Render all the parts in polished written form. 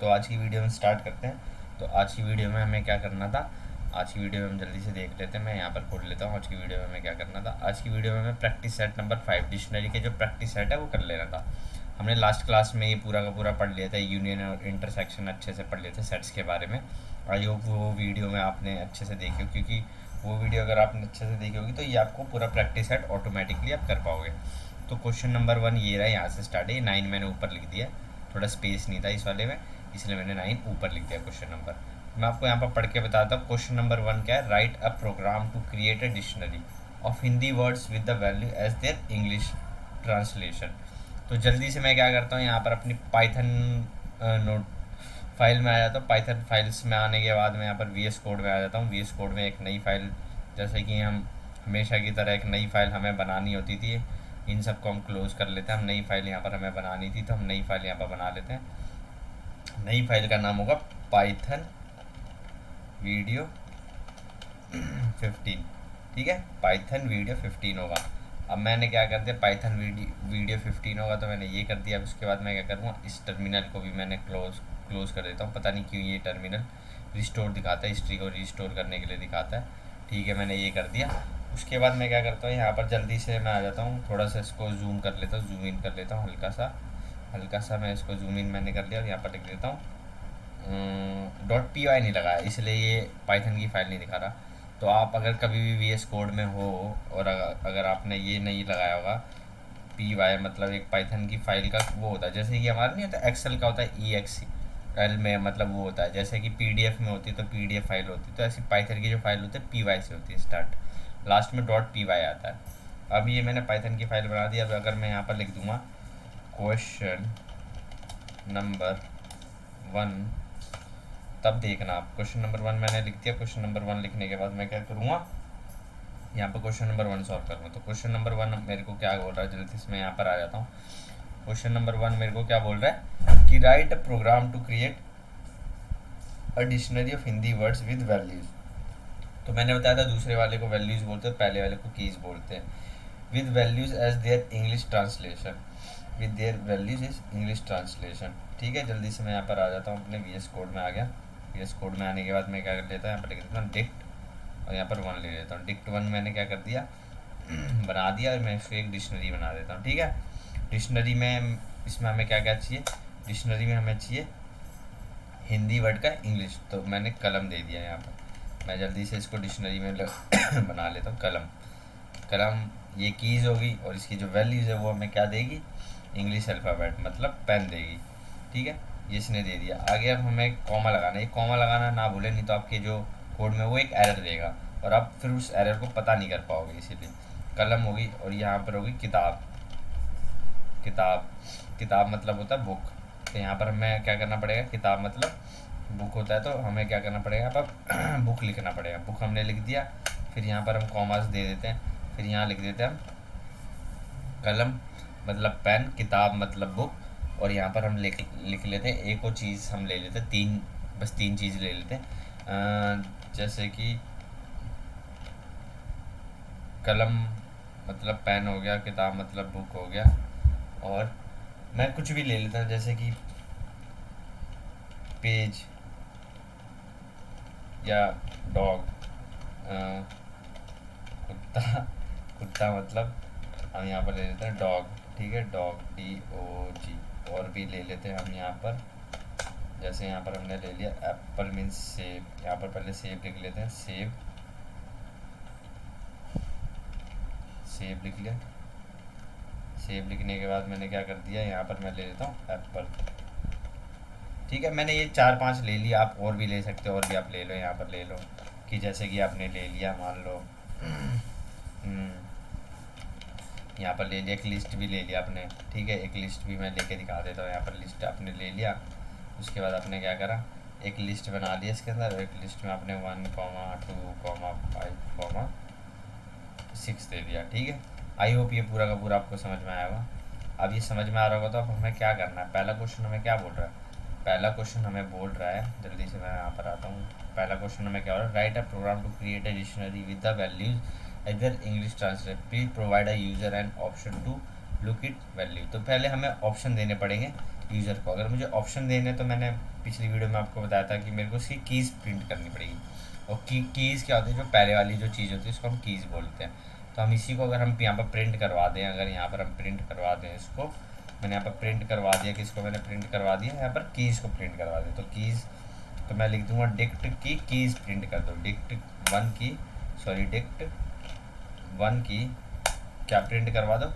तो आज की वीडियो में स्टार्ट करते हैं। तो आज की वीडियो में हमें क्या करना था, आज की वीडियो में हम जल्दी से देख लेते हैं। मैं यहाँ पर खोल लेता हूँ। आज की वीडियो में हमें क्या करना था, आज की वीडियो में हमें प्रैक्टिस सेट नंबर 5 डिक्शनरी के जो प्रैक्टिस सेट है वो कर लेना था। हमने लास्ट क्लास में ये पूरा का पूरा पढ़ लिया था, यूनियन और इंटरसेक्शन अच्छे से पढ़ लिए थे सेट्स के बारे में। आई होप वो वीडियो में आपने अच्छे से देखी हो, क्योंकि वो वीडियो अगर आपने अच्छे से देखी होगी तो ये आपको पूरा प्रैक्टिस सेट ऑटोमेटिकली आप कर पाओगे। तो क्वेश्चन नंबर 1 ये रहा, यहाँ से स्टार्ट है। 9 मैंने ऊपर लिख दिया, थोड़ा स्पेस नहीं था इस वाले में, इसलिए मैंने 9 ऊपर लिख दिया क्वेश्चन नंबर। मैं आपको यहाँ पर पढ़ के बताता हूँ। क्वेश्चन नंबर 1 क्या है, write a program to create a dictionary of Hindi words with the value as their English translation. तो जल्दी से मैं क्या करता हूँ, यहाँ पर अपनी पाइथन नोट फाइल में आ जाता हूँ। पाइथन फाइल्स में आने के बाद मैं यहाँ पर VS कोड में आ जाता हूँ। VS कोड में एक नई फाइल, जैसे कि हम हमेशा की तरह एक नई फाइल हमें बनानी होती थी, इन सबको हम क्लोज कर लेते हैं। हम नई फाइल यहाँ पर हमें बनानी थी, तो हम नई फाइल यहाँ पर बना लेते हैं। नई फाइल का नाम होगा पाइथन वीडियो 15, ठीक है, पाइथन वीडियो 15 होगा। अब मैंने क्या कर दिया, पाइथन वीडियो 15 होगा तो मैंने ये कर दिया। अब उसके बाद मैं क्या करूँगा, इस टर्मिनल को भी मैंने क्लोज कर देता हूँ। पता नहीं क्यों ये टर्मिनल रिस्टोर दिखाता है, हिस्ट्री को रिस्टोर करने के लिए दिखाता है। ठीक है, मैंने ये कर दिया। उसके बाद मैं क्या करता हूँ, यहाँ पर जल्दी से मैं आ जाता हूँ, थोड़ा सा इसको जूम कर लेता हूँ, जूम इन कर लेता हूँ हल्का सा मैं इसको जूम इन मैंने कर लिया और यहाँ पर लिख देता हूँ .py नहीं लगाया, इसलिए ये पाइथन की फाइल नहीं दिखा रहा। तो आप अगर कभी भी VS कोड में हो और अगर आपने ये नहीं लगाया होगा py, मतलब एक पाइथन की फाइल का वो होता है, जैसे कि हमारा नहीं होता एक्सेल का होता है EXL में, मतलब वो होता है जैसे कि PDF में होती है तो PDF फाइल होती है, तो ऐसी पाइथन की जो फाइल होती है py से होती है स्टार्ट, लास्ट में .py आता है। अब ये मैंने पाइथन की फाइल बना दी। अब अगर मैं यहाँ पर लिख दूँगा क्वेश्चन नंबर 1, तब देखना आप, क्वेश्चन नंबर 1 मैंने लिख दिया। क्वेश्चन नंबर 1 लिखने के बाद मैं क्या करूँगा, यहाँ पर क्वेश्चन नंबर 1 सॉल्व करूँगा। तो क्वेश्चन नंबर 1 मेरे को क्या बोल रहा है, जल्दी से मैं यहाँ पर आ जाता हूँ। क्वेश्चन नंबर 1 मेरे को क्या बोल रहा है कि write a program to create a dictionary of Hindi words with values. तो मैंने बताया था दूसरे वाले को वैल्यूज बोलते हैं, पहले वाले को कीज बोलते हैं। With values as their English translation, with their values is English translation. ठीक है, जल्दी से मैं यहाँ पर आ जाता हूँ, अपने VS कोड में आ गया। VS कोड में आने के बाद मैं क्या कर लेता हूँ, यहाँ पर लिख देता हूँ डिक्ट और यहाँ पर 1 ले लेता हूँ। डिक्ट 1 मैंने क्या कर दिया बना दिया, और मैं इसको एक डिक्शनरी बना देता हूँ। ठीक है, डिक्शनरी में इसमें हमें क्या क्या चाहिए, डिक्शनरी में हमें चाहिए हिंदी वर्ड का इंग्लिश, तो मैंने कलम दे दिया यहाँ पर। मैं जल्दी से इसको डिक्शनरी में बना लेता हूँ। कलम ये कीज़ होगी, और इसकी जो वैल्यूज़ है वो हमें क्या देगी, इंग्लिश अल्फ़ाबेट मतलब पेन देगी। ठीक है, ये इसने दे दिया। आगे अब हमें कॉमा लगाना है, कॉमा लगाना ना भूलें, नहीं तो आपके जो कोड में वो एक एरर देगा और आप फिर उस एरर को पता नहीं कर पाओगे। इसीलिए कलम होगी, और यहाँ पर होगी किताब। किताब मतलब होता है बुक, तो यहाँ पर हमें क्या करना पड़ेगा, किताब मतलब बुक होता है, तो हमें क्या करना पड़ेगा, यहाँ पर बुक लिखना पड़ेगा। बुक हमने लिख दिया, फिर यहाँ पर हम कॉमास दे देते हैं, फिर यहाँ लिख देते हैं हम कलम मतलब पेन, किताब मतलब बुक, और यहाँ पर हम लिख लेते हैं एक और चीज़ हम ले लेते हैं, बस तीन चीज़ ले लेते हैं। जैसे कि कलम मतलब पेन हो गया, किताब मतलब बुक हो गया, और मैं कुछ भी ले लेता हूँ जैसे कि पेज या डॉग, कुत्ता मतलब हम यहाँ पर ले लेते हैं डॉग। ठीक है, डॉग DOG। और भी ले लेते हैं हम यहाँ पर, जैसे यहाँ पर हमने ले लिया एप्पल मीन्स सेब, यहाँ पर पहले सेब लिख लेते हैं, सेब लिख लिया। सेब लिखने के बाद मैंने क्या कर दिया, यहाँ पर मैं ले लेता हूँ एप्पल। ठीक है, मैंने ये 4-5 ले लिया, आप और भी ले सकते हो, और भी आप ले लो, यहाँ पर ले लो कि जैसे कि आपने ले लिया, मान लो यहाँ पर ले लिया, एक लिस्ट भी ले लिया आपने। ठीक है, एक लिस्ट भी मैं लेके दिखा देता हूँ। यहाँ पर लिस्ट आपने ले लिया, उसके बाद आपने क्या करा, एक लिस्ट बना लिया इसके अंदर। एक लिस्ट में आपने 1, 2, 5, 6 दे दिया। ठीक है, आई होप ये पूरा का पूरा आपको समझ में आया होगा। अब ये समझ में आ रहा होगा, तो अब हमें क्या करना है। पहला क्वेश्चन हमें क्या बोल रहा है, पहला क्वेश्चन हमें बोल रहा है, जल्दी से मैं यहाँ पर आता हूँ। पहला क्वेश्चन हमें क्या हो रहा है, write a program to create a dictionary with the values इधर English translate, please provide a user and option to look it value. तो पहले हमें ऑप्शन देने पड़ेंगे यूज़र को। अगर मुझे ऑप्शन देने तो मैंने पिछली वीडियो में आपको बताया था कि मेरे को उसकी कीज़ प्रिंट करनी पड़ेगी। और कीज़ क्या होती है, जो पहले वाली जो चीज़ होती है इसको हम कीज़ बोलते हैं। तो हम इसी को अगर हम यहाँ पर प्रिंट करवा दें, अगर यहाँ पर हम प्रिंट करवा दें इसको, मैंने यहाँ पर प्रिंट करवा दिया, किसको मैंने प्रिंट करवा दिया, यहाँ पर कीज़ को प्रिंट करवा दें। तो कीज़, तो मैं लिख दूँगा डिक्ट की कीज़ प्रिंट कर दो, डिक्ट वन की, सॉरी डिक्ट वन की क्या प्रिंट करवा दो,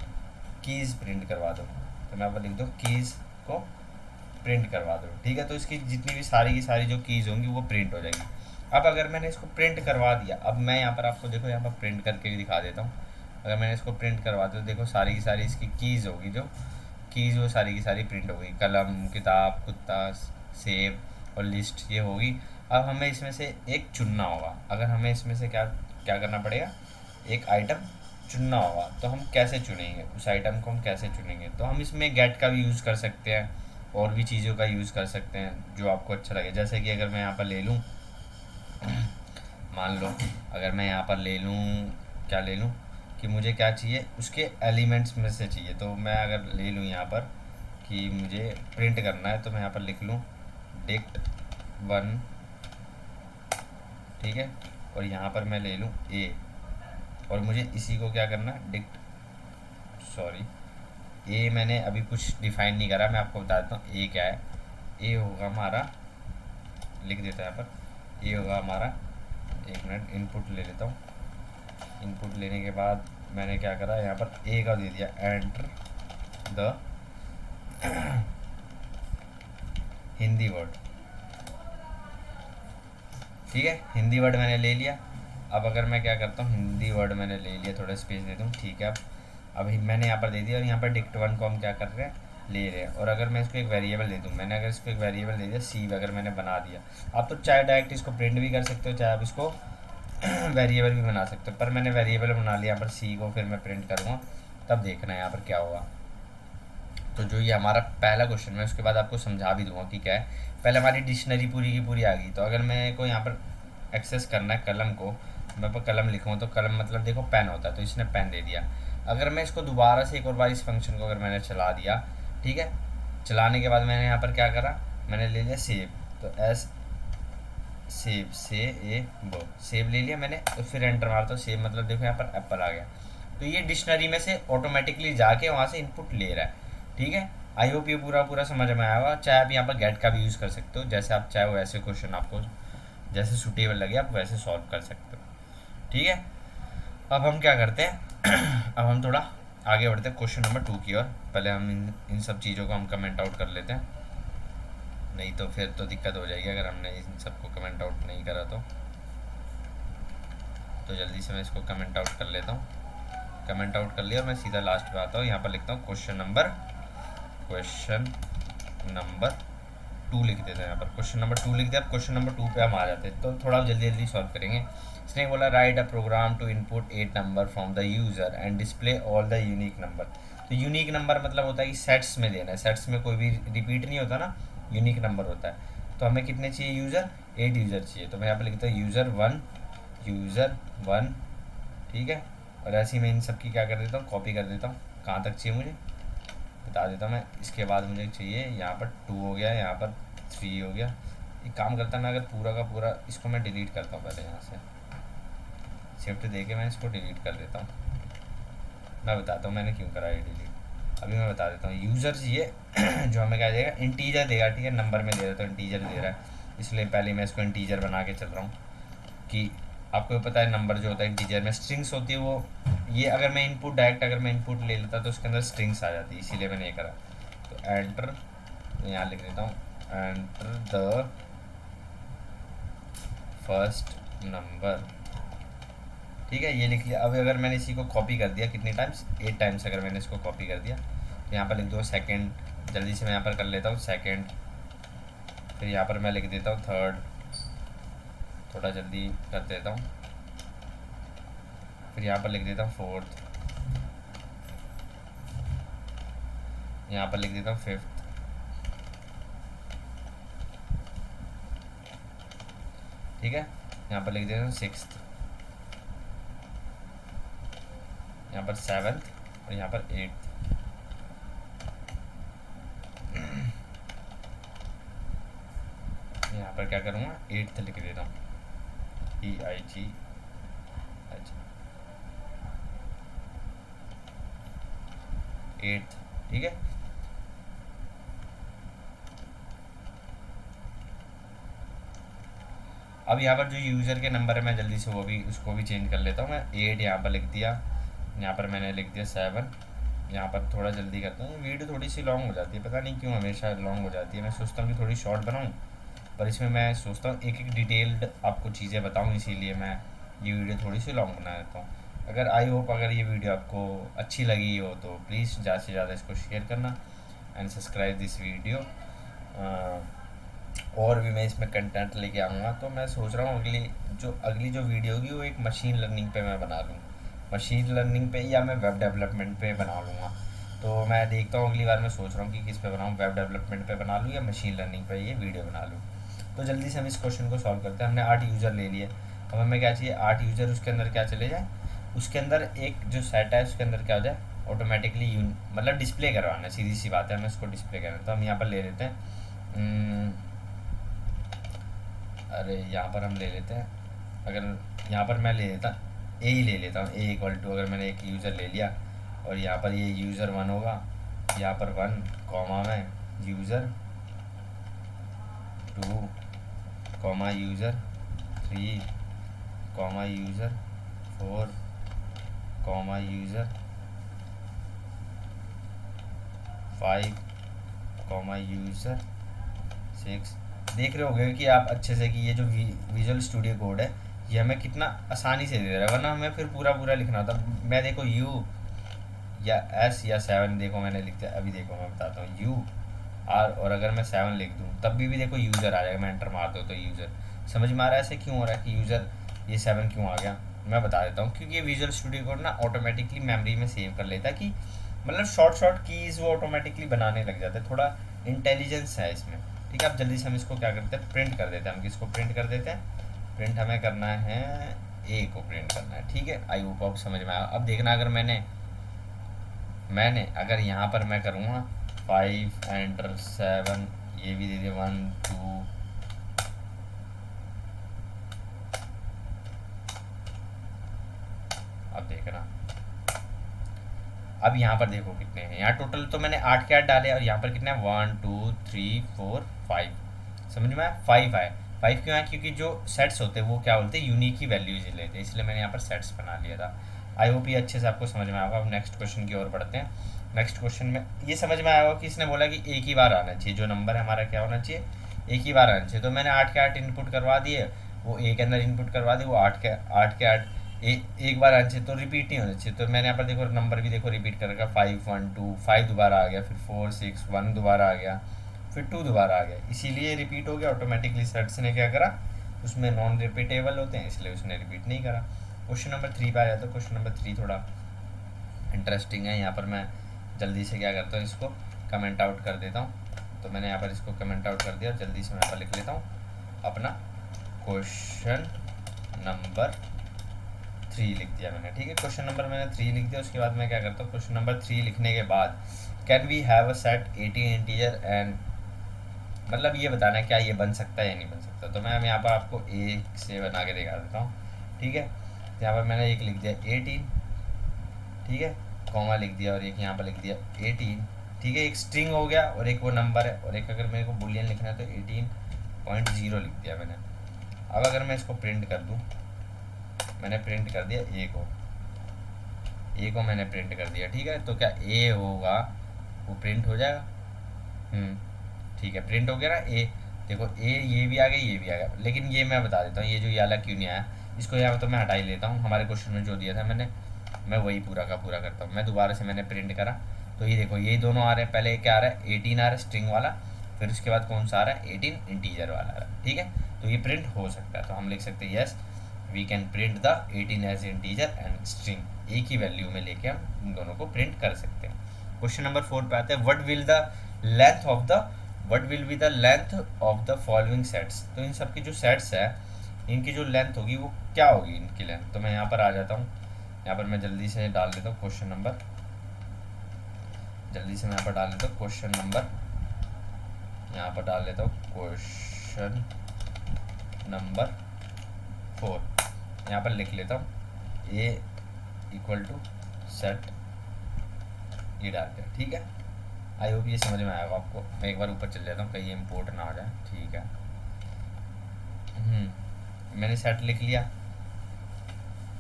कीज़ प्रिंट करवा दो। तो मैं यहाँ पर लिख दूँ कीज़ को प्रिंट करवा दो, ठीक है। तो इसकी जितनी भी सारी की सारी जो कीज़ होंगी वो प्रिंट हो जाएगी। अब अगर मैंने इसको प्रिंट करवा दिया, अब मैं यहाँ पर आपको देखो यहाँ पर प्रिंट करके भी दिखा देता हूँ। अगर मैंने इसको प्रिंट करवा दिया तो देखो सारी की सारी इसकी कीज़ होगी, जो कीज़ वो सारी की सारी प्रिंट हो गई, कलम, किताब, कुत्ता, सेब और लिस्ट ये होगी। अब हमें इसमें से एक चुनना होगा। अगर हमें इसमें से क्या क्या करना पड़ेगा, एक आइटम चुनना होगा। तो हम कैसे चुनेंगे उस आइटम को, हम कैसे चुनेंगे, तो हम इसमें गेट का भी यूज़ कर सकते हैं और भी चीज़ों का यूज़ कर सकते हैं जो आपको अच्छा लगे। जैसे कि अगर मैं यहाँ पर ले लूँ, मान लो अगर मैं यहाँ पर ले लूँ, क्या ले लूँ कि मुझे क्या चाहिए, उसके एलिमेंट्स में से चाहिए। तो मैं अगर ले लूँ यहाँ पर कि मुझे प्रिंट करना है, तो मैं यहाँ पर लिख लूँ डिक्ट वन, ठीक है। और यहाँ पर मैं ले लूँ ए, और मुझे इसी को क्या करना है, डिक्ट, सॉरी ए मैंने अभी कुछ डिफाइन नहीं करा, मैं आपको बता देता हूँ ए क्या है। ए होगा हमारा, लिख देता है यहाँ पर, ए होगा हमारा, एक मिनट इनपुट ले लेता हूँ। इनपुट लेने के बाद मैंने क्या करा, यहाँ पर ए का दे दिया, एंटर द हिंदी वर्ड, ठीक है। हिंदी वर्ड मैंने ले लिया। अब अगर मैं क्या करता हूँ, हिंदी वर्ड मैंने ले लिया, थोड़ा स्पेस दे दूँ, ठीक है। अब मैंने यहाँ पर दे दिया, और यहाँ पर डिक्ट वन को हम क्या कर रहे हैं, ले रहे हैं। और अगर मैं इसको एक वेरिएबल दे दूँ, मैंने अगर इसको एक वेरिएबल दे दिया सी, अगर मैंने बना दिया, आप तो चाहे डायरेक्ट इसको प्रिंट भी कर सकते हो, चाहे आप इसको वेरिएबल भी बना सकते हो, पर मैंने वेरिएबल बना लिया यहाँ पर सी को, फिर मैं प्रिंट करूँगा, तब देखना है यहाँ पर क्या होगा। तो जो ये हमारा पहला क्वेश्चन है, उसके बाद आपको समझा भी दूंगा कि क्या है। पहले हमारी डिक्शनरी पूरी की पूरी आ गई। तो अगर मेरे को यहाँ पर एक्सेस करना है कलम को, मैं पर कलम लिखूँ, तो कलम मतलब देखो पेन होता है, तो इसने पेन दे दिया। अगर मैं इसको दोबारा से एक और बार इस फंक्शन को अगर मैंने चला दिया, ठीक है, चलाने के बाद मैंने यहाँ पर क्या करा, मैंने ले लिया सेब, तो एस सेब से ए बो, सेब ले लिया मैंने, तो फिर एंटर मारता हूँ, सेब मतलब देखो यहाँ पर एप्पल आ गया। तो ये डिक्शनरी में से ऑटोमेटिकली जाके वहाँ से इनपुट ले रहा है, ठीक है। आई होप ये पूरा पूरा समझ में आया होगा। चाहे आप यहाँ पर गेट का भी यूज़ कर सकते हो, जैसे आप चाहे वो ऐसे क्वेश्चन आपको जैसे सूटेबल लगे आप वैसे सॉल्व कर सकते हो, ठीक है। अब हम क्या करते हैं अब हम थोड़ा आगे बढ़ते हैं क्वेश्चन नंबर 2 की ओर। पहले हम इन सब चीज़ों को हम कमेंट आउट कर लेते हैं, नहीं तो फिर तो दिक्कत हो जाएगी अगर हमने इन सबको कमेंट आउट नहीं करा तो जल्दी से मैं इसको कमेंट आउट कर लेता हूँ। कमेंट आउट कर लिया और मैं सीधा लास्ट पे आता हूँ, यहाँ पर लिखता हूँ क्वेश्चन नंबर 2 लिख देते हैं। यहाँ पर क्वेश्चन नंबर 2 लिख दिया। अब क्वेश्चन नंबर 2 पे हम आ जाते हैं, तो थोड़ा जल्दी जल्दी सॉल्व करेंगे। इसने बोला write a program to input 8 number from the user and display all the unique number. तो यूनिक नंबर मतलब होता है कि सेट्स में देना है, सेट्स में कोई भी रिपीट नहीं होता ना, यूनिक नंबर होता है। तो हमें कितने चाहिए, यूज़र 8 यूज़र चाहिए। तो मैं यहाँ पर लिखता हूँ यूज़र वन, ठीक है। और ऐसे ही मैं इन सब की क्या कर देता हूँ, कॉपी कर देता हूँ। कहाँ तक चाहिए मुझे बता देता हूँ मैं। इसके बाद मुझे चाहिए यहाँ पर 2 हो गया, यहाँ पर 3 हो गया। एक काम करता है, मैं अगर पूरा का पूरा इसको मैं डिलीट करता हूँ, पहले यहाँ से शिफ्ट दे के मैं इसको डिलीट कर देता हूँ। मैं बताता हूँ मैंने क्यों करा ये डिलीट, अभी मैं बता देता हूँ। यूज़र चाहिए जो हमें क्या देगा, इंटीजर देगा, ठीक है। नंबर में दे रहा है तो इंटीजर दे रहा है, इसलिए पहले मैं इसको इंटीजर बना के चल रहा हूँ कि आपको पता है नंबर जो होता है इंटीजर में स्ट्रिंग्स होती है वो, ये अगर मैं इनपुट डायरेक्ट अगर मैं इनपुट ले लेता तो उसके अंदर स्ट्रिंग्स आ जाती है, इसीलिए मैंने ये करा। तो एंटर, तो यहाँ लिख देता हूँ एंटर द फर्स्ट नंबर, ठीक है, ये लिख लिया। अब अगर मैंने इसी को कॉपी कर दिया कितने टाइम्स, 8 टाइम्स अगर मैंने इसको कॉपी कर दिया, तो यहाँ पर लिख दो सेकेंड, जल्दी से मैं यहाँ पर कर लेता हूँ सेकेंड, फिर यहाँ पर मैं लिख देता हूँ थर्ड, थोड़ा जल्दी कर देता हूँ, फिर यहाँ पर लिख देता हूँ फोर्थ, यहाँ पर लिख देता हूँ फिफ्थ, ठीक है, यहाँ पर लिख देता हूँ सिक्स्थ, यहाँ पर सेवन्थ और यहाँ पर एट्थ। यहाँ पर क्या करूँगा, 8th लिख देता हूँ, EIGH, 8th, ठीक है। अब यहाँ पर जो यूज़र के नंबर है मैं जल्दी से वो भी उसको भी चेंज कर लेता हूँ। मैं 8 यहाँ पर लिख दिया, यहाँ पर मैंने लिख दिया 7, यहाँ पर थोड़ा जल्दी करता हूँ। वीडियो थोड़ी सी लॉन्ग हो जाती है, पता नहीं क्यों हमेशा लॉन्ग हो जाती है। मैं सोचता हूँ कि थोड़ी शॉर्ट बनाऊँ, पर इसमें मैं सोचता हूँ एक एक डिटेल्ड आपको चीज़ें बताऊँ, इसीलिए मैं ये वीडियो थोड़ी सी लॉन्ग बना देता हूँ। अगर आई होप अगर ये वीडियो आपको अच्छी लगी हो तो प्लीज़ ज़्यादा से ज़्यादा इसको शेयर करना एंड सब्सक्राइब दिस वीडियो। और भी मैं इसमें कंटेंट लेके आऊँगा। तो मैं सोच रहा हूँ अगली जो वीडियो होगी वो एक मशीन लर्निंग पे मैं बना लूँ, मशीन लर्निंग पे या मैं वेब डेवलपमेंट पे बना लूँगा। तो मैं देखता हूँ अगली बार, मैं सोच रहा हूँ कि किस पे बनाऊँ, वेब डेवलपमेंट पे बना लूँ या मशीन लर्निंग पे ये वीडियो बना लूँ। तो जल्दी से हम इस क्वेश्चन को सॉल्व करते हैं। हमने 8 यूज़र ले लिए, अब हमें क्या चाहिए, 8 यूज़र, उसके अंदर क्या चले जाए, उसके अंदर एक जो सेट है उसके अंदर क्या हो जाए, ऑटोमेटिकली मतलब डिस्प्ले करवाना, सीधी सी बात है, हमें उसको डिस्प्ले करना। तो हम यहाँ पर ले लेते हैं, अरे यहाँ पर हम ले लेते हैं, अगर यहाँ पर मैं ले लेता ए ही ले लेता हूँ, ए इक्वल टू, अगर मैंने एक यूज़र ले लिया और यहाँ पर ये यूज़र 1 होगा, यहाँ पर 1 कॉमा में user 2 comma user 3 comma user 4 comma user 5 comma user 6। देख रहे होंगे कि आप अच्छे से कि ये जो विजुअल स्टूडियो कोड है ये हमें कितना आसानी से दे रहा है, वरना हमें फिर पूरा पूरा लिखना होता। मैं देखो यू या एस या 7 देखो मैंने लिख दिया, अभी देखो मैं बताता हूँ यू आर, और अगर मैं 7 लिख दूँ तब भी देखो यूज़र आ जाएगा, मैं एंटर मार दूँ तो यूज़र। समझ में आ रहा है ऐसे क्यों हो रहा है कि यूज़र ये 7 क्यों आ गया, मैं बता देता हूँ। क्योंकि ये विजुअल स्टूडियो कोड ना ऑटोमेटिकली मेमोरी में सेव कर लेता है, कि मतलब शॉर्ट कीज़ वो ऑटोमेटिकली बनाने लग जाता है, थोड़ा इंटेलिजेंस है इसमें, ठीक है। अब जल्दी से हम इसको क्या करते हैं, प्रिंट कर देते हैं। हम किसको प्रिंट कर देते हैं, प्रिंट हमें करना है ए को प्रिंट करना है, ठीक है। आई होप आप समझ में आया। अब देखना, अगर मैंने अगर यहाँ पर मैं करूँगा 5 एंटर 7, ये भी दे दिया 1 2, अब देखना, अब यहाँ पर देखो कितने हैं, यहाँ टोटल तो मैंने 8 के 8 डाले और यहाँ पर कितने हैं 1 2 3 4 5, समझ में आया, 5 आए। 5 क्यों आया, क्योंकि जो सेट्स होते हैं वो क्या बोलते हैं, यूनिक ही वैल्यूज लेते हैं, इसलिए मैंने यहाँ पर सेट्स बना लिया था। आई होप ये अच्छे से आपको समझ में आएगा। अब नेक्स्ट क्वेश्चन की ओर बढ़ते हैं। नेक्स्ट क्वेश्चन में ये समझ में आएगा कि इसने बोला कि एक ही बार आना चाहिए, जो नंबर है हमारा क्या होना चाहिए, एक ही बार आना चाहिए। तो मैंने 8 के 8 इनपुट करवा दिए, वो ए के अंदर इनपुट करवा दिए, वो 8 के 8 एक बार आना चाहिए, तो रिपीट नहीं होना चाहिए। तो मैंने यहाँ पर देखो नंबर भी देखो रिपीट कर रखा, 5 1 2, 5 दोबारा आ गया, फिर 4 6 1 दोबारा आ गया, फिर 2 दोबारा आ गया, इसीलिए रिपीट हो गया ऑटोमेटिकली। सेट्स ने क्या करा, उसमें नॉन रिपीटेबल होते हैं, इसलिए उसने रिपीट नहीं करा। क्वेश्चन नंबर 3 पे आ जाता है। क्वेश्चन नंबर 3 थोड़ा इंटरेस्टिंग है। यहाँ पर मैं जल्दी से क्या करता हूँ, इसको कमेंट आउट कर देता हूँ। तो मैंने यहाँ पर इसको कमेंट आउट कर दिया, जल्दी से मैं यहाँ पर लिख लेता हूँ अपना क्वेश्चन नंबर 3 लिख दिया मैंने, ठीक है। क्वेश्चन नंबर मैंने 3 लिख दिया। उसके बाद मैं क्या करता हूँ, क्वेश्चन नंबर 3 लिखने के बाद can we have a set 18 integer and, मतलब ये बताना है क्या ये बन सकता है या नहीं बन सकता। तो मैं यहाँ पर आपको एक से बना के दिखा देता हूँ, ठीक है। तो यहाँ पर मैंने एक लिख दिया 18, ठीक है, कॉमा लिख दिया, और एक यहाँ पर लिख दिया 18, ठीक है। एक स्ट्रिंग हो गया और एक वो नंबर है, और एक अगर मेरे को बुलियन लिखना है तो 18.0 लिख दिया मैंने। अब अगर मैं इसको प्रिंट कर दूँ, मैंने प्रिंट कर दिया ए को मैंने प्रिंट कर दिया, ठीक है। तो क्या ए होगा वो प्रिंट हो जाएगा, ठीक है, प्रिंट हो गया ना ए। देखो ए ये भी आ गया, ये भी आ गया, लेकिन ये मैं बता देता हूँ, ये जो ये वाला क्यों नहीं आया, इसको यहाँ तो मैं हटा ही लेता हूँ। हमारे क्वेश्चन में जो दिया था मैं वही पूरा का पूरा करता हूँ। मैं दोबारा से मैंने प्रिंट करा, तो ये देखो ये दोनों आ रहे हैं। पहले क्या आ रहा है, 18 आ रहा है स्ट्रिंग वाला, फिर उसके बाद कौन सा आ रहा है, 18 इंटीजर वाला आ रहा है, ठीक है। तो ये प्रिंट हो सकता है, तो हम लिख सकते हैं yes we can print the 18 as integer and string, एक ही वैल्यू में लेके हम इन दोनों को प्रिंट कर सकते हैं। क्वेश्चन नंबर 4 पे आते हैं, what will be the length of the following sets. तो इन सब की जो सेट्स है इनकी जो लेंथ होगी वो क्या होगी, इनकी लेंथ। तो मैं यहाँ पर आ जाता हूँ, यहाँ पर मैं जल्दी से डाल देता हूँ क्वेश्चन नंबर, यहाँ पर डाल देता हूँ क्वेश्चन नंबर 4। यहाँ पर लिख लेता हूँ ए इक्वल टू सेट, ये डाल दिया। ठीक है, आई होप ये समझ में आएगा आपको। मैं एक बार ऊपर चल जाता हूँ कहीं इम्पोर्ट ना हो जाए। ठीक है, मैंने सेट लिख लिया।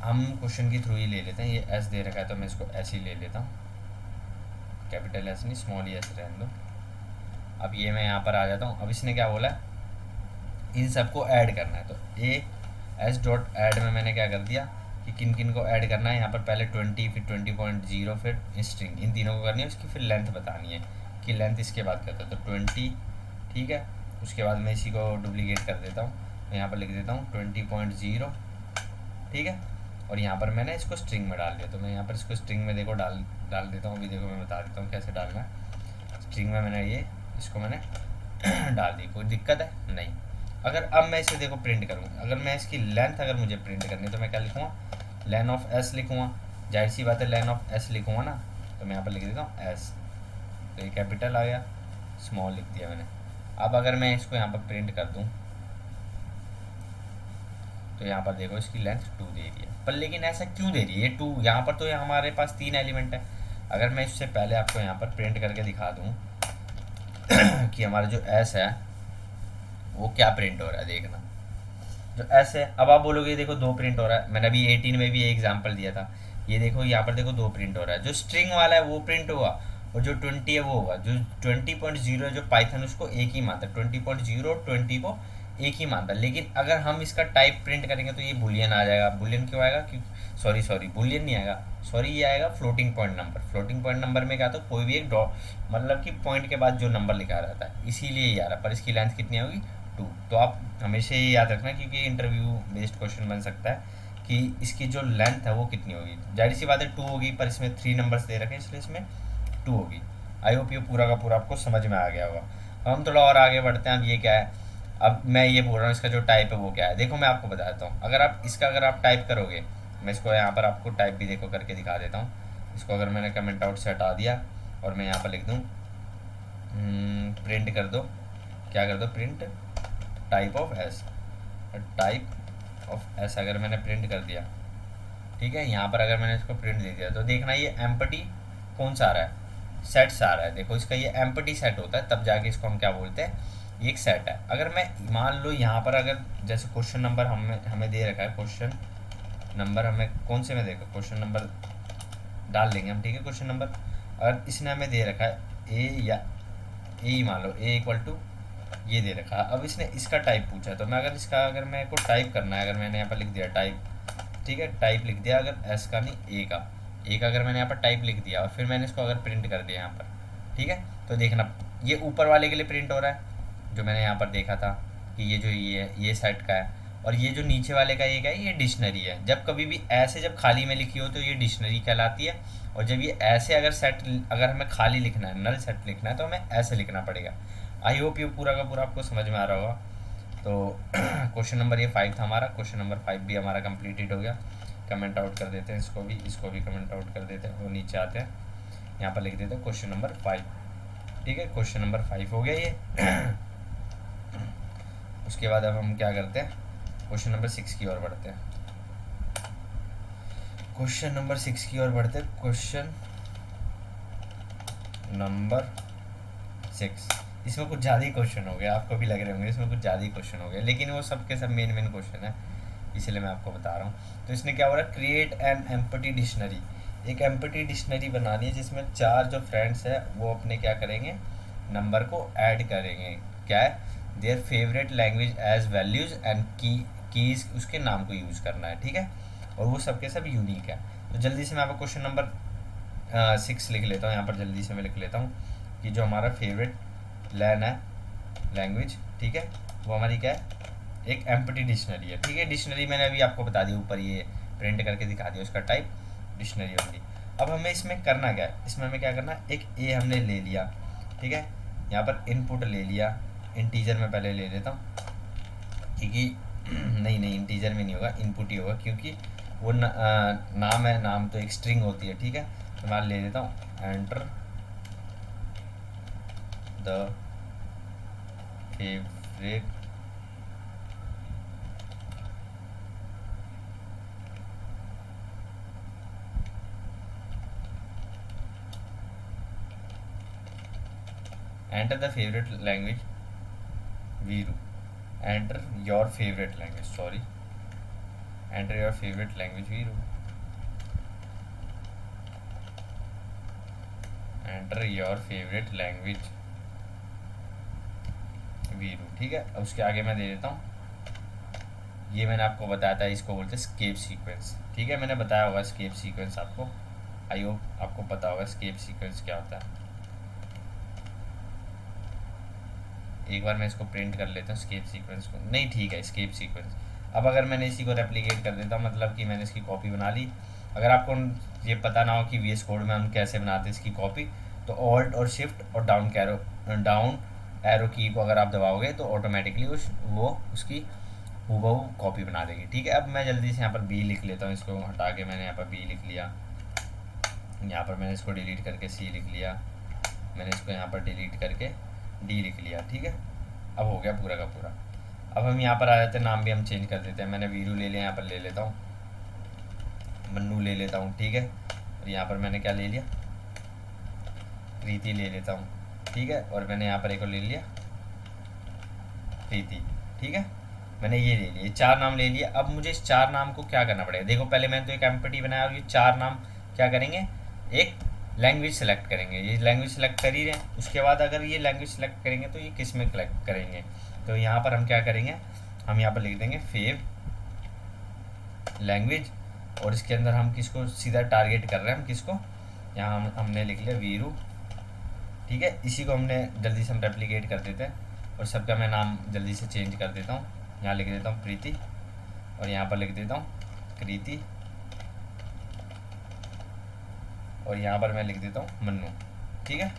हम क्वेश्चन के थ्रू ही ले लेते हैं। ये एस दे रखा है तो मैं इसको एस ही ले लेता हूँ, कैपिटल एस नहीं, स्मॉल एस रहने दो। अब ये मैं यहाँ पर आ जाता हूँ। अब इसने क्या बोला है, इन सबको ऐड करना है। तो ए एस डॉट ऐड में मैंने क्या कर दिया कि किन किन को ऐड करना है। यहाँ पर पहले 20, फिर 20.0, फिर स्ट्रिंग, इन तीनों को करनी है। उसकी फिर लेंथ बतानी है कि लेंथ इसके बाद करता है तो 20। ठीक है, उसके बाद मैं इसी को डुप्लीकेट कर देता हूँ। मैं यहाँ पर लिख देता हूँ 20.0। ठीक है, और यहाँ पर मैंने इसको स्ट्रिंग में डाल दिया। तो मैं यहाँ पर इसको स्ट्रिंग में देखो डाल देता हूँ। अभी देखो मैं बता देता हूँ कैसे डालना है। स्ट्रिंग में मैंने ये इसको मैंने डाल दी। कोई दिक्कत है नहीं। अगर अब मैं इसे देखो प्रिंट करूँगा, अगर मैं इसकी लेंथ अगर मुझे प्रिंट करनी है तो मैं क्या लिखूँगा, लेन ऑफ एस लिखूँगा। जाहिर सी बात है लेन ऑफ एस लिखूँगा ना, तो मैं यहाँ पर लिख देता हूँ एस। तो ये कैपिटल आ गया, स्मॉल लिख दिया मैंने। अब अगर मैं इसको यहाँ पर प्रिंट कर दूँ तो यहाँ पर देखो इसकी लेंथ 2 दे रही है। पर लेकिन ऐसा क्यों दे रही है 2? यहाँ पर तो हमारे पास 3 एलिमेंट है। अगर मैं इससे पहले आपको यहाँ पर प्रिंट करके दिखा दूँ कि हमारा जो एस है वो क्या प्रिंट हो रहा है, देखना। जो एस है, अब आप बोलोगे देखो 2 प्रिंट हो रहा है। मैंने अभी 18 में भी ये एग्जाम्पल दिया था। ये देखो यहाँ पर देखो 2 प्रिंट हो रहा है। जो स्ट्रिंग वाला है वो प्रिंट होगा और जो 20 है वो होगा। जो 20.0 है जो पाइथन उसको एक ही मानता है, 20.0 20 को एक ही मानता है। लेकिन अगर हम इसका टाइप प्रिंट करेंगे तो ये बुलियन आ जाएगा। बुलियन क्यों आएगा? क्यों, सॉरी बुलियन नहीं आएगा, सॉरी ये आएगा floating point number. Floating point number में क्या, तो कोई भी एक डॉट मतलब कि पॉइंट के बाद जो नंबर लिखा रहता है, इसीलिए ये आ रहा है। पर इसकी लेंथ कितनी होगी? 2। तो आप हमेशा ये याद रखना क्योंकि इंटरव्यू बेस्ड क्वेश्चन बन सकता है कि इसकी जो लेंथ है वो कितनी होगी। जाहिर सी बात है 2 होगी, पर इसमें 3 नंबर्स दे रखे हैं इसलिए इसमें 2 होगी। आई होप ये पूरा का पूरा आपको समझ में आ गया होगा। हम थोड़ा और आगे बढ़ते हैं। अब ये क्या है, अब मैं ये बोल रहा हूँ इसका जो टाइप है वो क्या है। देखो मैं आपको बता देता हूँ। अगर आप इसका अगर आप टाइप करोगे, मैं इसको यहाँ पर आपको टाइप भी देखो करके दिखा देता हूँ। इसको अगर मैंने कमेंट आउट से हटा दिया और मैं यहाँ पर लिख दूँ प्रिंट कर दो, क्या कर दो, print type of S. Type of S अगर मैंने प्रिंट कर दिया, ठीक है, यहाँ पर अगर मैंने इसको प्रिंट दे दिया तो देखना ये एम्पटी कौन सा आ रहा है, सेट्स आ रहा है। देखो इसका ये एम्पटी सेट होता है, तब जाके इसको हम क्या बोलते हैं, ये एक सेट है। अगर मैं मान लो यहाँ पर अगर जैसे क्वेश्चन नंबर हमें दे रखा है, क्वेश्चन नंबर हमें कौन से में देगा, क्वेश्चन नंबर डाल लेंगे हम। ठीक है, क्वेश्चन नंबर अगर इसने हमें दे रखा है ए या ए, मान लो ए इक्वल टू ये दे रखा है। अब इसने इसका टाइप पूछा है तो मैं अगर मेरे को टाइप करना है, अगर मैंने यहाँ पर लिख दिया टाइप, ठीक है, टाइप लिख दिया, अगर एस का नहीं ए का अगर मैंने यहाँ पर टाइप लिख दिया और फिर मैंने इसको अगर प्रिंट कर दिया यहाँ पर, ठीक है, तो देखना ये ऊपर वाले के लिए प्रिंट हो रहा है जो मैंने यहाँ पर देखा था कि ये जो ये सेट का है, और ये जो नीचे वाले का ये क्या है, ये डिक्शनरी है। जब कभी भी ऐसे जब खाली में लिखी हो तो ये डिक्शनरी कहलाती है, और जब ये ऐसे अगर सेट अगर हमें खाली लिखना है, नल सेट लिखना है, तो हमें ऐसे लिखना पड़ेगा। आई होप ये पूरा का पूरा आपको समझ में आ रहा होगा। तो क्वेश्चन नंबर ये 5 था हमारा। क्वेश्चन नंबर 5 भी हमारा कंप्लीटेड हो गया। कमेंट आउट कर देते हैं इसको भी कमेंट आउट कर देते हैं और नीचे आते हैं, यहाँ पर लिख देते हैं क्वेश्चन नंबर 5। ठीक है, क्वेश्चन नंबर 5 हो गया ये। उसके बाद अब हम क्या करते हैं, क्वेश्चन नंबर 6 की ओर बढ़ते हैं। क्वेश्चन नंबर 6 की ओर बढ़ते हैं। क्वेश्चन नंबर 6, इसमें कुछ ज़्यादा ही क्वेश्चन हो गया, आपको भी लग रहे होंगे इसमें कुछ ज़्यादा ही क्वेश्चन हो गए, लेकिन वो सबके सब मेन क्वेश्चन है, इसलिए मैं आपको बता रहा हूँ। तो इसने क्या हो रहा है, क्रिएट एन एम्पटी डिक्शनरी। एक एम्पटी डिक्शनरी बनानी है जिसमें 4 जो फ्रेंड्स है वो अपने क्या करेंगे, नंबर को ऐड करेंगे। क्या है, their favourite language as values and keys, उसके नाम को यूज़ करना है। ठीक है, और वो सबके सब यूनिक है। तो जल्दी से मैं आपको क्वेश्चन नंबर 6 लिख लेता हूँ। यहाँ पर जल्दी से मैं लिख लेता हूँ कि जो हमारा फेवरेट लैंग्वेज, ठीक है, वो हमारी क्या है, एक एम्पटी डिक्शनरी है। ठीक है, डिक्शनरी मैंने अभी आपको बता दिया, ऊपर ये प्रिंट करके दिखा दिया, उसका टाइप डिक्शनरी होगी। अब हमें इसमें करना क्या है, इसमें हमें क्या करना है, एक ए हमने ले लिया, ठीक है, यहाँ पर इनपुट ले लिया, इंटीजर में पहले ले लेता हूँ क्योंकि नहीं इंटीजर में नहीं होगा, इनपुट ही होगा क्योंकि वो नाम है, नाम तो एक स्ट्रिंग होती है। ठीक है, तो मैं ले लेता हूँ enter the favourite enter the favourite language Veeru, enter your favourite language, sorry, enter your favourite language Veeru, enter your favourite language Veeru. ठीक है, अब उसके आगे मैं दे देता हूँ, ये मैंने आपको बताया था, इसको बोलते हैं स्केप सीक्वेंस। ठीक है, मैंने बताया होगा स्केप सीक्वेंस आपको, आई होप आपको पता होगा स्केप सीक्वेंस क्या होता है। एक बार मैं इसको प्रिंट कर लेता हूँ स्केप सीक्वेंस को, नहीं ठीक है स्केप सीक्वेंस। अब अगर मैंने इसी को रेप्लिकेट कर देता हूँ, मतलब कि मैंने इसकी कॉपी बना ली। अगर आपको ये पता ना हो कि वीएस कोड में हम कैसे बनाते हैं इसकी कॉपी, तो ऑल्ट और शिफ्ट और डाउन एरो की को अगर आप दबाओगे तो ऑटोमेटिकली उसकी हूबहू कॉपी बना देगी। ठीक है, अब मैं जल्दी से यहाँ पर बी लिख लेता हूँ, इसको हटा के मैंने यहाँ पर बी लिख लिया, यहाँ पर मैंने इसको डिलीट करके सी लिख लिया, मैंने इसको यहाँ पर डिलीट करके डी लिख लिया। ठीक है, अब हो गया पूरा का पूरा। अब हम यहाँ पर आ जाते हैं, नाम भी हम चेंज कर देते हैं। मैंने वीरू ले लिया, यहाँ पर ले लेता हूँ मन्नू ले लेता हूँ। ठीक है, और यहाँ पर मैंने क्या ले लिया, प्रीति ले लेता हूँ। ठीक है, और मैंने यहाँ पर एक और ले लिया प्रीति। ठीक है, मैंने ये ले लिए, 4 नाम ले लिए। अब मुझे इस 4 नाम को क्या करना पड़ेगा, देखो पहले मैंने तो एक एम्पटी बनाया और ये 4 नाम क्या करेंगे, एक लैंग्वेज सेलेक्ट करेंगे। ये लैंग्वेज सेलेक्ट कर ही रहे हैं, उसके बाद अगर ये लैंग्वेज सेलेक्ट करेंगे तो ये किस में कलेक्ट करेंगे, तो यहाँ पर हम क्या करेंगे, हम यहाँ पर लिख देंगे फेव लैंग्वेज, और इसके अंदर हम किसको सीधा टारगेट कर रहे हैं, हम किसको, यहाँ हमने लिख लिया वीरू। ठीक है, इसी को हमने जल्दी से हम रेप्लिकेट कर देते हैं और सबका मैं नाम जल्दी से चेंज कर देता हूँ। यहाँ लिख देता हूँ प्रीति और यहाँ पर लिख देता हूँ कृति और यहाँ पर मैं लिख देता हूँ मन्नू। ठीक है,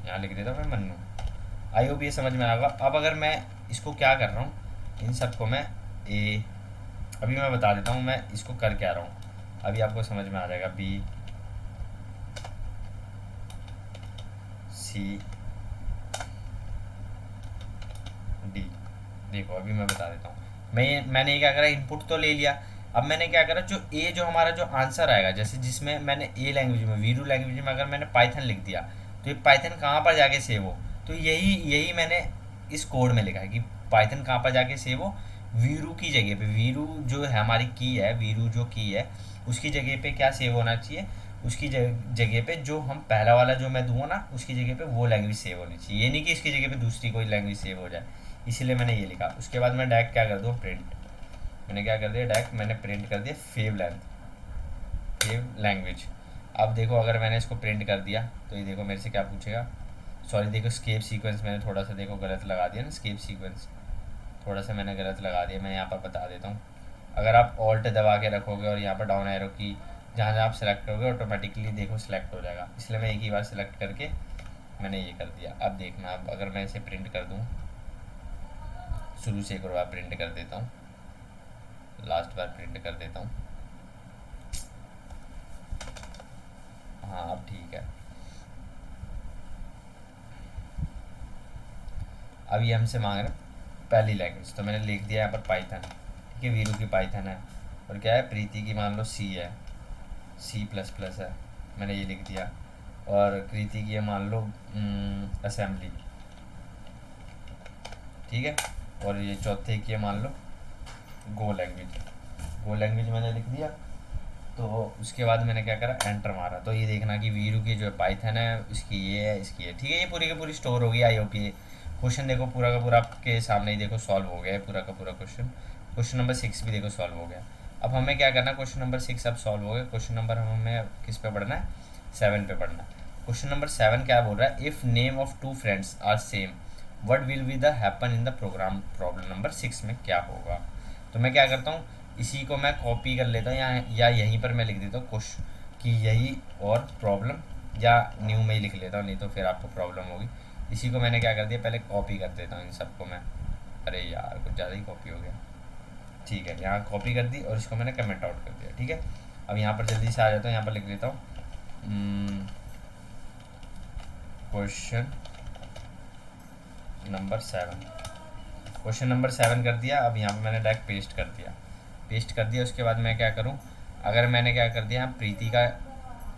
यहाँ लिख देता हूँ मैं मन्नू। आई होप ये समझ में आएगा। अब अगर मैं इसको क्या कर रहा हूँ, इन सबको मैं अभी मैं बता देता हूँ मैं इसको कर क्या रहा हूँ, अभी आपको समझ में आ जाएगा। बी सी डी, देखो अभी मैं बता देता हूँ। मैंने ये क्या करा, इनपुट तो ले लिया। अब मैंने क्या करा, जो हमारा जो आंसर आएगा, जैसे जिसमें मैंने ए लैंग्वेज में, वीरू लैंग्वेज में अगर मैंने पाइथन लिख दिया तो ये पाइथन कहाँ पर जाके सेव हो, तो यही मैंने इस कोड में लिखा है कि पाइथन कहाँ पर जाके सेव हो, वीरू की जगह पे। वीरू जो है हमारी की है, वीरू जो की है उसकी जगह पे क्या सेव होना चाहिए, उसकी जगह पे जो हम पहला वाला जो मैं दूंगा ना, उसकी जगह पे वो लैंग्वेज सेव होनी चाहिए। ये नहीं कि इसकी जगह पे दूसरी कोई लैंग्वेज सेव हो जाए, इसीलिए मैंने ये लिखा। उसके बाद मैं डायरेक्ट क्या कर दूँ, प्रिंट, मैंने क्या कर दिया, डायरेक्ट मैंने प्रिंट कर दिया फेव लैंग्वेज। अब देखो अगर मैंने इसको प्रिंट कर दिया तो ये देखो मेरे से क्या पूछेगा, सॉरी देखो स्केप सीक्वेंस मैंने थोड़ा सा देखो गलत लगा दिया ना, स्केप सीक्वेंस थोड़ा सा मैंने गलत लगा दिया। मैं यहाँ पर बता देता हूँ, अगर आप ऑल्ट दबा के रखोगे और यहाँ पर डाउन एरो की जहाँ जहाँ आप सेलेक्ट करोगे ऑटोमेटिकली देखो सेलेक्ट हो जाएगा, इसलिए मैं एक ही बार सेलेक्ट करके मैंने ये कर दिया। अब देखना, अब अगर मैं इसे प्रिंट कर दूँ, शुरू से एक बार प्रिंट कर देता हूँ, लास्ट बार प्रिंट कर देता हूँ, हाँ अब ठीक है। अब ये हमसे मांग रहे पहली लैंग्वेज, तो मैंने लिख दिया यहाँ पर पाइथन। ठीक है, वीरू की पाइथन है, और क्या है प्रीति की मान लो सी है, C++ है, मैंने ये लिख दिया। और कृति की मान लो असेंबली। ठीक है, और ये चौथे की मान लो गो लैंग्वेज मैंने लिख दिया। तो उसके बाद मैंने क्या करा, एंटर मारा, तो ये देखना कि वीरू की जो पाइथन है इसकी ये है, इसकी है। ठीक है, ये पूरी की पूरी स्टोर होगी। आई होप ये क्वेश्चन देखो पूरा का पूरा आपके सामने ही देखो सॉल्व हो गया है, पूरा का पूरा क्वेश्चन नंबर 6 भी देखो सॉल्व हो गया। अब हमें क्या करना है, क्वेश्चन नंबर 6 अब सॉल्व हो गया। क्वेश्चन नंबर हमें किस पे पढ़ना है, 7 पे पढ़ना है। क्वेश्चन नंबर 7 क्या बोल रहा है, if name of 2 friends are same what will be the happen in the program. Problem number 6 में क्या होगा, तो मैं क्या करता हूँ, इसी को मैं कॉपी कर लेता हूँ या यहीं पर मैं लिख देता हूँ कुछ कि यही और प्रॉब्लम, या न्यू में ही लिख लेता हूँ, नहीं तो फिर आपको प्रॉब्लम होगी। इसी को मैंने क्या कर दिया, पहले कॉपी कर देता हूँ इन सबको मैं, अरे यार कुछ ज़्यादा ही कॉपी हो गया। ठीक है, यहाँ कॉपी कर दी और इसको मैंने कमेंट आउट कर दिया। ठीक है, अब यहाँ पर जल्दी से आ जाता हूँ, यहाँ पर लिख देता हूँ क्वेश्चन नंबर 7, क्वेश्चन नंबर 7 कर दिया। अब यहाँ पर मैंने डायरेक्ट पेस्ट कर दिया। उसके बाद मैं क्या करूँ, अगर मैंने क्या कर दिया, प्रीति का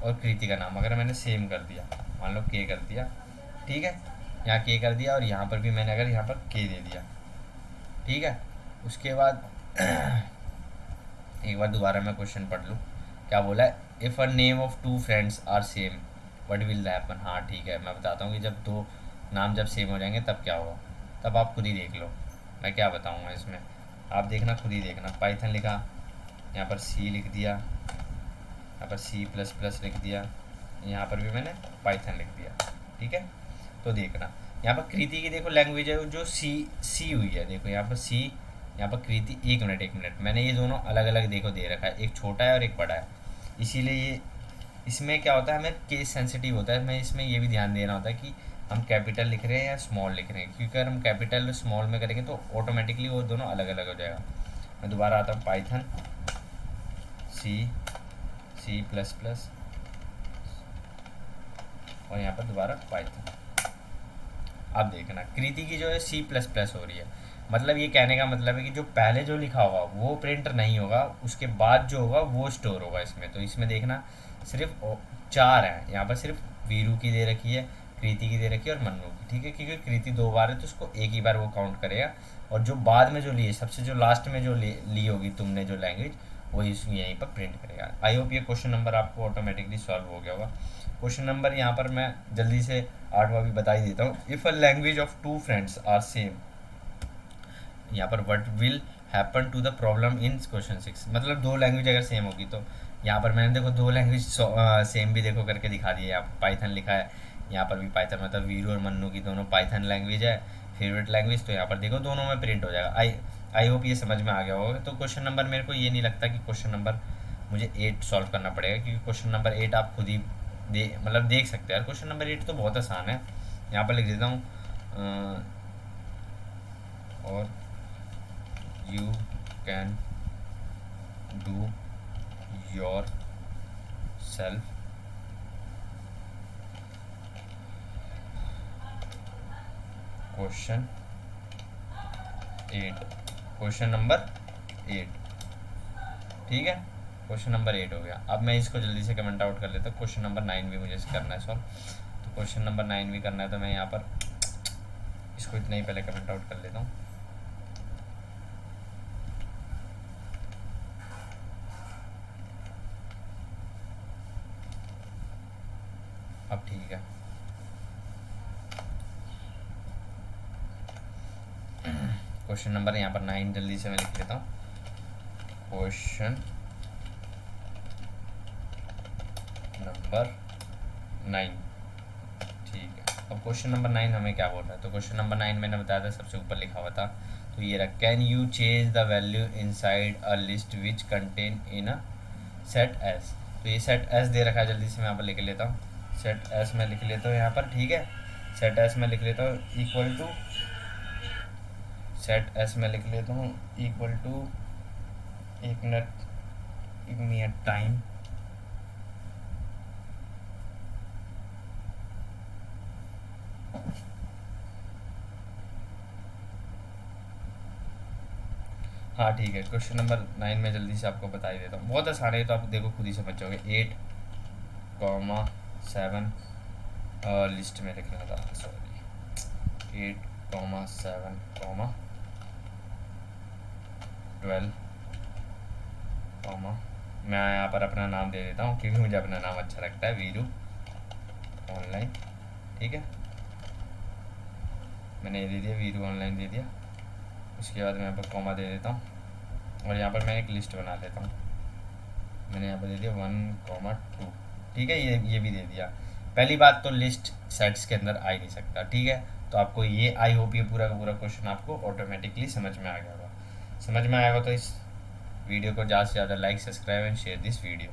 और कृति का नाम अगर मैंने सेम कर दिया, मान लो के कर दिया, ठीक है, यहाँ के कर दिया और यहाँ पर भी मैंने अगर यहाँ पर के दे दिया, ठीक है। उसके बाद एक बार दोबारा मैं क्वेश्चन पढ़ लूँ, क्या बोला है, if a name of two friends are same what will happen. हाँ ठीक है, मैं बताता हूँ कि जब दो नाम जब सेम हो जाएंगे तब क्या होगा, तब आप खुद ही देख लो मैं क्या बताऊँगा इसमें, आप देखना खुद ही देखना। पाइथन लिखा, यहाँ पर सी लिख दिया, यहाँ पर C++ लिख दिया, यहाँ पर भी मैंने पाइथन लिख दिया, ठीक है। तो देखना यहाँ पर कृति की देखो लैंग्वेज है जो सी हुई है, देखो यहाँ पर सी, यहाँ पर कृति। एक मिनट मैंने ये दोनों अलग अलग देखो दे रखा है, एक छोटा है और एक बड़ा है, इसीलिए ये इसमें क्या होता है, हमें केस सेंसिटिव होता है, मैं इसमें ये भी ध्यान देना होता है कि हम कैपिटल लिख रहे हैं या स्मॉल लिख रहे हैं, क्योंकि अगर हम कैपिटल और स्मॉल में करेंगे तो ऑटोमेटिकली वो दोनों अलग अलग हो जाएगा। मैं दोबारा आता हूँ, पाइथन C++ और यहाँ पर दोबारा पाइथन। अब देखना कृति की जो है C++ हो रही है, मतलब ये कहने का मतलब है कि जो पहले जो लिखा होगा वो प्रिंट नहीं होगा, उसके बाद जो होगा वो स्टोर होगा इसमें। तो इसमें देखना सिर्फ चार हैं, यहाँ पर सिर्फ वीरू की दे रखी है, कृति की दे रखी है और मन्नू की, ठीक है, क्योंकि कृति दो बार है तो उसको एक ही बार वो काउंट करेगा, और जो बाद में जो लिए सबसे जो लास्ट में जो ली होगी तुमने जो लैंग्वेज, वही यहीं पर प्रिंट करेगा। आई होप ये क्वेश्चन नंबर आपको ऑटोमेटिकली सॉल्व हो गया होगा। क्वेश्चन नंबर यहाँ पर मैं जल्दी से 8वां भी बता ही देता हूँ। If a language of two friends are same, यहाँ पर what will happen to the problem in question 6, मतलब दो लैंग्वेज अगर सेम होगी तो यहाँ पर मैंने देखो दो लैंग्वेज सेम भी देखो करके दिखा दी है। यहाँ पर पाइथन लिखा है, यहाँ पर भी पाइथन, मतलब वीरू और मन्नू की दोनों पाइथन लैंग्वेज है फेवरेट लैंग्वेज, तो यहाँ पर देखो दोनों में प्रिंट हो जाएगा। आई होप ये समझ में आ गया होगा। तो क्वेश्चन नंबर मेरे को ये नहीं लगता कि क्वेश्चन नंबर मुझे 8 सॉल्व करना पड़ेगा, क्योंकि क्वेश्चन नंबर 8 आप खुद ही मतलब देख सकते हैं यार। क्वेश्चन नंबर 8 तो बहुत आसान है, यहाँ पर लिख देता हूँ और you can do yourself question 8, question number 8, ठीक है। क्वेश्चन नंबर 8 हो गया। अब मैं इसको जल्दी से कमेंट आउट कर लेता हूँ। क्वेश्चन नंबर 9 भी मुझे करना है सॉल्व, तो क्वेश्चन नंबर 9 भी करना है, तो मैं यहाँ पर इसको इतना ही पहले कमेंट आउट कर लेता हूँ। अब ठीक है, क्वेश्चन नंबर यहाँ पर 9 जल्दी से मैं लिख लेता हूँ। क्वेश्चन नंबर 9, ठीक है। अब क्वेश्चन नंबर 9 हमें क्या बोल रहा है, तो क्वेश्चन नंबर 9 मैंने बताया था सबसे ऊपर लिखा हुआ था, तो ये रहा, can you change the value inside a list which contain in a set S. तो ये सेट एस दे रखा है, जल्दी से मैं यहाँ पर लिख लेता हूँ। सेट एस में लिख लेता हूँ यहाँ पर, ठीक है। सेट एस में लिख लेता हूँ इक्वल टू, सेट एस में लिख लेता हूँ इक्वल टू, एक minute, give me a time, हाँ ठीक है। क्वेश्चन नंबर 9 में जल्दी से आपको बता ही देता हूँ, बहुत आसान है तो आप देखो खुद ही समझ जाओगे। 8,7 लिस्ट में लिखना था, सॉरी, 8,7, 12, मैं यहाँ पर अपना नाम दे देता हूँ क्योंकि मुझे अपना नाम अच्छा लगता है, वीरू ऑनलाइन, ठीक है। मैंने ये दे दिया, वीरू ऑनलाइन दे दिया। उसके बाद मैं यहाँ पर कॉमा दे देता हूँ और यहाँ पर मैं एक लिस्ट बना लेता हूँ। मैंने यहाँ पर दे दिया 1,2, ठीक है। ये भी दे दिया। पहली बात तो लिस्ट सेट्स के अंदर आ ही नहीं सकता, ठीक है। तो आपको ये, आई होप ये पूरा का पूरा क्वेश्चन आपको ऑटोमेटिकली समझ में आ गया होगा। समझ में आएगा तो इस वीडियो को ज़्यादा से ज़्यादा like, subscribe and share this video.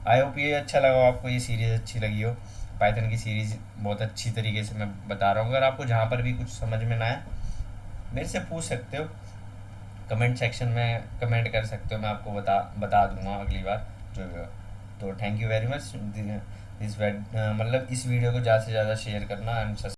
I hope ये अच्छा लगा आपको, ये सीरीज़ अच्छी लगी हो। पाइथन की सीरीज़ बहुत अच्छी तरीके से मैं बता रहा हूँ। अगर आपको जहाँ पर भी कुछ समझ में ना आए मेरे से पूछ सकते हो, कमेंट सेक्शन में कमेंट कर सकते हो, मैं आपको बता दूंगा अगली बार जो भी हो। तो थैंक यू वेरी मच। मतलब इस वीडियो को ज़्यादा से ज़्यादा शेयर करना एंड